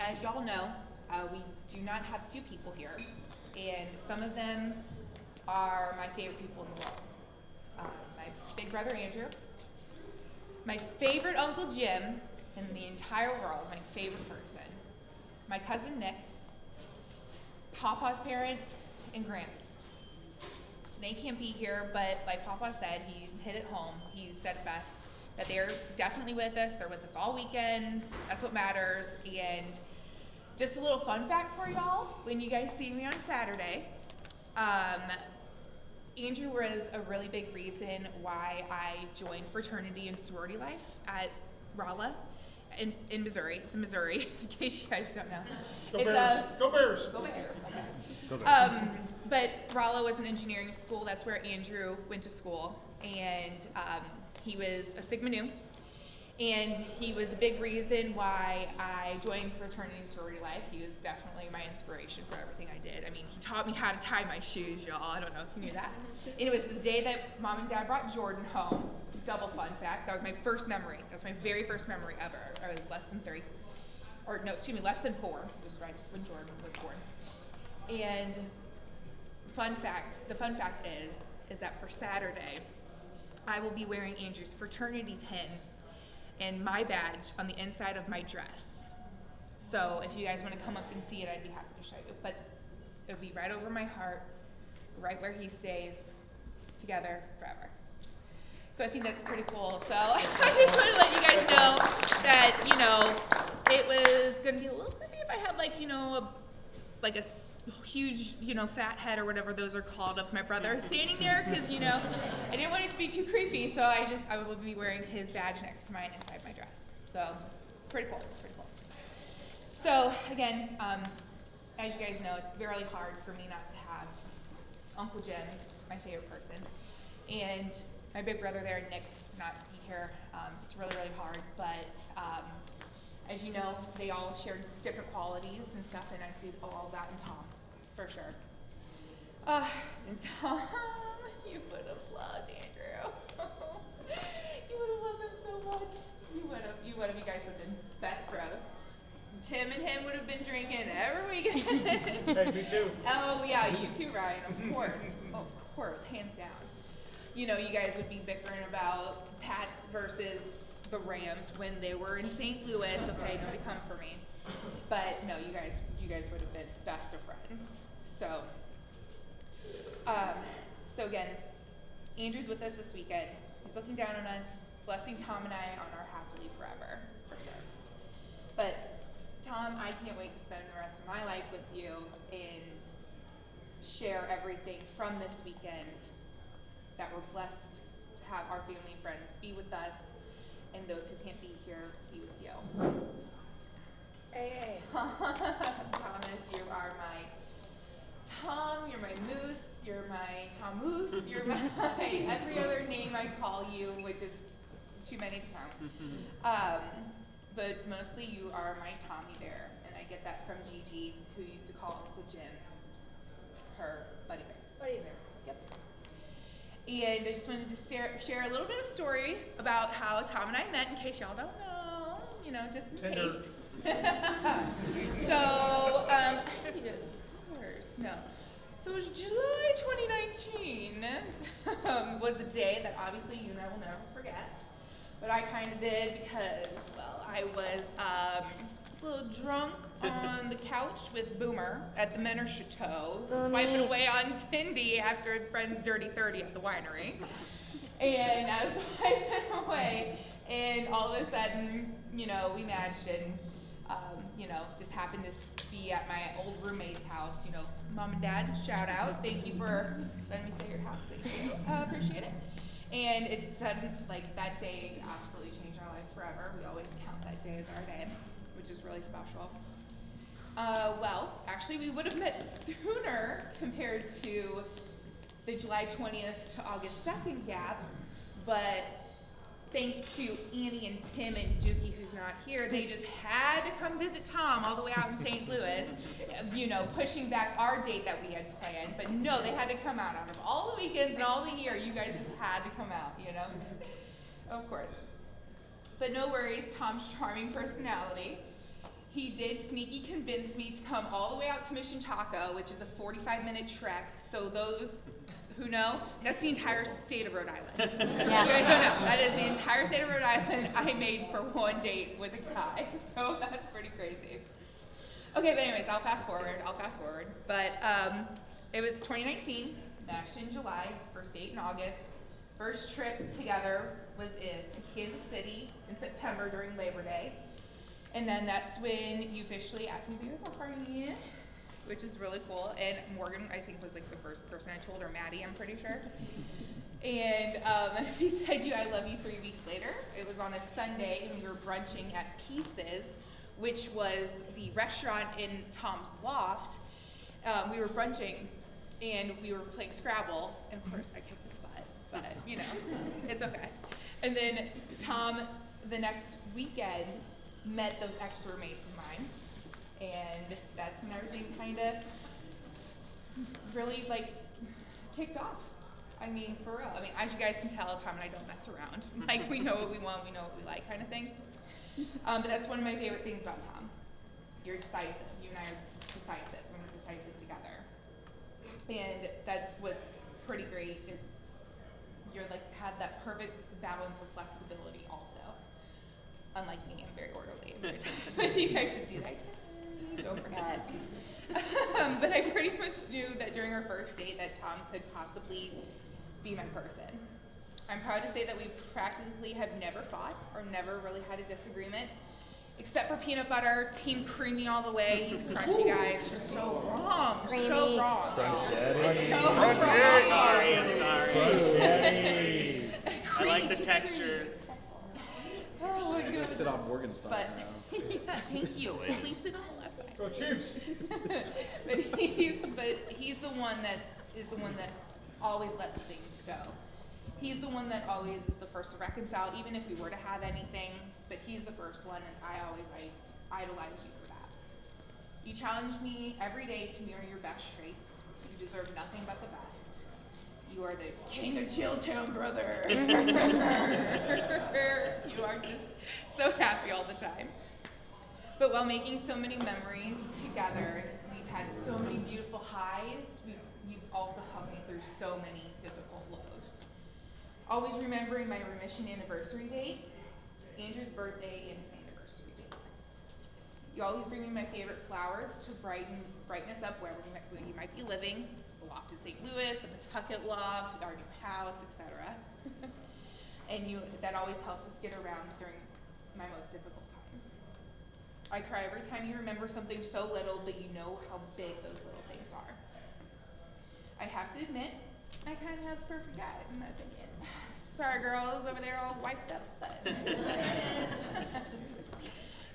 As y'all know, we do not have few people here, and some of them are my favorite people in the world. My big brother Andrew, my favorite Uncle Jim in the entire world, my favorite person, my cousin Nick, Papa's parents, and Grant. They can't be here, but like Papa said, he hit it home. He said it best, that they're definitely with us. They're with us all weekend. That's what matters. And just a little fun fact for y'all, when you guys see me on Saturday, Andrew was a really big reason why I joined fraternity and sorority life at Rolla in Missouri. It's in Missouri, in case you guys don't know. Go Bears! Go Bears! Go Bears! Okay. Go Bears. But Rolla was an engineering school. That's where Andrew went to school, and he was a Sigma Nu, and he was a big reason why I joined fraternity and sorority life. He was definitely my inspiration for everything I did. I mean, he taught me how to tie my shoes, y'all. I don't know if you knew that. And it was the day that Mom and Dad brought Jordan home. Double fun fact. That was my first memory. That's my very first memory ever. I was less than 4. It was right when Jordan was born. And the fun fact is that for Saturday, I will be wearing Andrew's fraternity pin and my badge on the inside of my dress. So if you guys want to come up and see it, I'd be happy to show you. But it'll be right over my heart, right where he stays, together forever. So I think that's pretty cool. So I just want to let you guys know that, it was going to be a little creepy if I had a huge, fat head or whatever those are called of my brother standing there, because, I didn't want it to be too creepy, so I will be wearing his badge next to mine inside my dress. So pretty cool. So again, as you guys know, it's really hard for me not to have Uncle Jim, my favorite person, and my big brother there, Nick, not be here. It's really, really hard, but as you know, they all share different qualities and stuff, and I see all that in Tom, for sure. And Tom, you would have loved Andrew. You would have loved him so much. You would have. You guys would have been best bros. Tim and him would have been drinking every weekend. Hey, me too. Oh yeah, you too, Ryan, of course, hands down. You guys would be bickering about Pats versus the Rams when they were in St. Louis. Okay, nobody come for me. But no, you guys would have been best of friends. So again, Andrew's with us this weekend. He's looking down on us, blessing Tom and I on our happily forever, for sure. But Tom, I can't wait to spend the rest of my life with you and share everything from this weekend that we're blessed to have our family and friends be with us, and those who can't be here be with you. Hey. Thomas, you are my Tom, you're my Moose, you're my Tomoose, you're my every other name I call you, which is too many to count. But mostly you are my Tommy Bear, and I get that from Gigi, who used to call Uncle Jim her Buddy Bear. Buddy Bear. Yep. And I just wanted to share a little bit of story about how Tom and I met, in case y'all don't know, just in case. So, I think we did it no. So it was July 2019, was a day that obviously you and I will never forget. But I kind of did because, well, I was a little drunk on the couch with Boomer at the Menor Chateau, swiping away on Tindy after a friend's dirty 30 at the winery. And I was swiping away, and all of a sudden, we matched, and just happened to be at my old roommate's house. Mom and Dad, shout out. Thank you for letting me stay at your house. Thank you. Appreciate it. And it said, that day absolutely changed our lives forever. We always count that day as our day, which is really special. Well, actually, we would have met sooner compared to the July 20th to August 2nd gap, but thanks to Annie and Tim and Dookie, who's not here, they just had to come visit Tom all the way out in St. Louis, pushing back our date that we had planned. But no, they had to come out of all the weekends and all the year. You guys just had to come out, Of course. But no worries, Tom's charming personality he did sneaky convince me to come all the way out to Mission Taco, which is a 45-minute trek. So those who know, that's the entire state of Rhode Island. Yeah. You guys don't know. That is the entire state of Rhode Island I made for one date with a guy. So that's pretty crazy. Okay, but anyways, I'll fast forward. But it was 2019, matched in July, first date in August. First trip together was to Kansas City in September during Labor Day. And then that's when you officially asked me to be your party, which is really cool. And Morgan, I think, was like the first person I told, or Maddie, I'm pretty sure. And he said, I love you 3 weeks later. It was on a Sunday, and we were brunching at Pieces, which was the restaurant in Tom's loft. We were brunching, and we were playing Scrabble, and of course I kicked his butt, but you know, it's okay. And then Tom, the next weekend, met those ex-roommates of mine, and that's when everything kind of really like kicked off. I mean, for real. I mean, as you guys can tell, Tom and I don't mess around. Like, we know what we want, we know what we like, kind of thing. But that's one of my favorite things about Tom. You're decisive. You and I are decisive. We're decisive together. And that's what's pretty great is you're like have that perfect balance of flexibility also. Unlike me, I'm very orderly and very tight. You guys should see that. Don't forget. But I pretty much knew that during our first date that Tom could possibly be my person. I'm proud to say that we practically have never fought or never really had a disagreement, except for peanut butter, team creamy all the way. He's a crunchy guy. It's just so wrong. Creamy. So wrong. Crunch daddy. It's so Crunch wrong. daddy. I'm sorry. Daddy. I like the texture. Oh my I'm gonna goodness. sit on Morgan's side But now. yeah, thank you. At least sit on the left side. Go Chiefs. but he's the one that always lets things go. He's the one that always is the first to reconcile, even if we were to have anything. But he's the first one, and I idolize you for that. You challenge me every day to mirror your best traits. You deserve nothing but the best. You are the king of Chilltown, brother. You are just so happy all the time. But while making so many memories together, we've had so many beautiful highs. You've also helped me through so many difficult lows. Always remembering my remission anniversary date, Andrew's birthday, and his anniversary date. You always bring me my favorite flowers to brighten us up wherever you might be living. The loft in St. Louis, the Pawtucket loft, our new house, etc. And that always helps us get around during my most difficult times. I cry every time you remember something so little, but you know how big those little things are. I have to admit, I kind of have a perfect guy, in my opinion. Sorry, girls over there all wiped up. But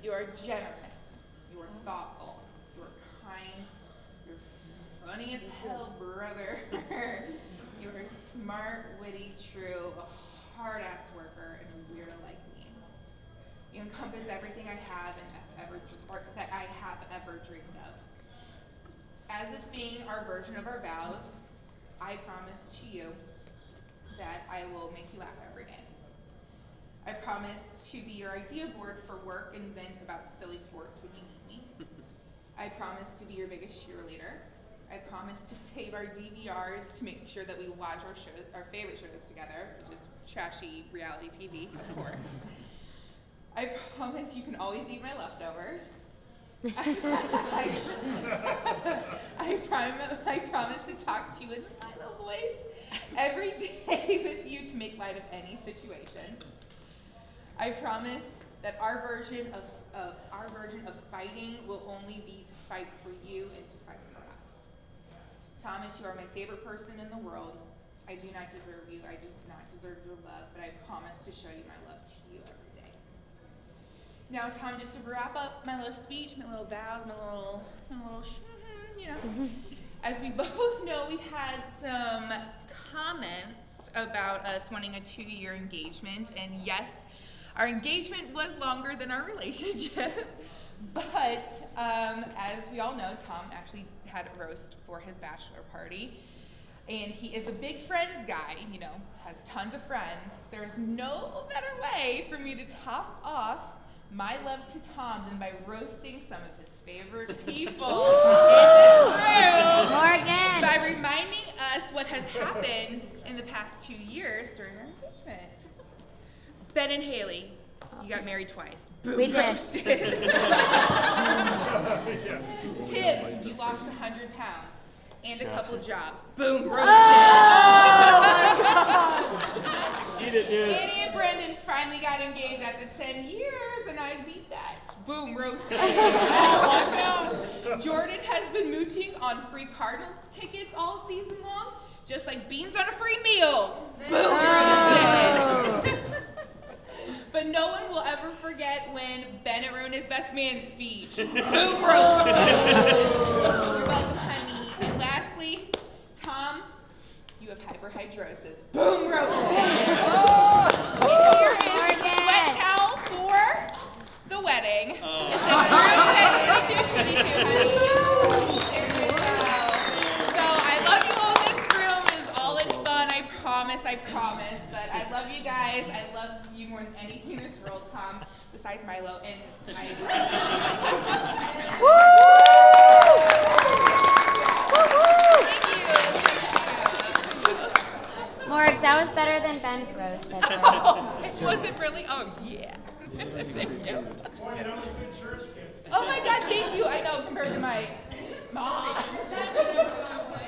you are generous. You are thoughtful. You are kind. You're funny as hell, brother. You are smart, witty, true, a hard-ass worker, and a weirdo like me. You encompass everything I have that I have ever dreamed of. As this being our version of our vows, I promise to you that I will make you laugh every day. I promise to be your idea board for work and vent about silly sports when you need me. I promise to be your biggest cheerleader. I promise to save our DVRs to make sure that we watch our favorite shows together, which is trashy reality TV, of course. I promise you can always eat my leftovers. I promise to talk to you in my little voice every day with you to make light of any situation. I promise that our version of fighting will only be to fight for you and to fight for us. Thomas, you are my favorite person in the world. I do not deserve you. I do not deserve your love, but I promise to show you my love to you every day. Now, Tom, just to wrap up my little speech, my little vows, my little, you know. As we both know, we've had some comments about us wanting a 2-year engagement, and yes, our engagement was longer than our relationship. But as we all know, Tom actually had a roast for his bachelor party. And he is a big friends guy, you know, has tons of friends. There's no better way for me to top off my love to Tom than by roasting some of his favorite people in this room Morgan. by reminding us what has happened in the past 2 years during our engagement. Ben and Haley, you got married twice. Boom, We did. roasted. Tim, you lost 100 pounds and a couple jobs. Boom, roasted. Eat it, dude. Annie and Brendan finally got engaged after 10 years, and I beat that. Boom, roasted. Jordan has been mooching on free Cardinals tickets all season long, just like beans on a free meal. Boom, roasted. But no one will ever forget when Bennett ruined his best man speech. Boom, roasted. You're welcome, honey. And lastly, Tom, you have hyperhidrosis. Boom, roasted. And here is a sweat towel for the wedding. It says Groom 10, 22, 22, honey. There you go. So I love you all. This room is all in fun. I promise. But I love you guys. I love you more than anything in this world, Tom, besides Milo. And I. Morg, that was better than Ben's roast. I think. Oh, was it really? Oh, yeah. Thank you. Oh my God, thank you. I know, compared to my mom.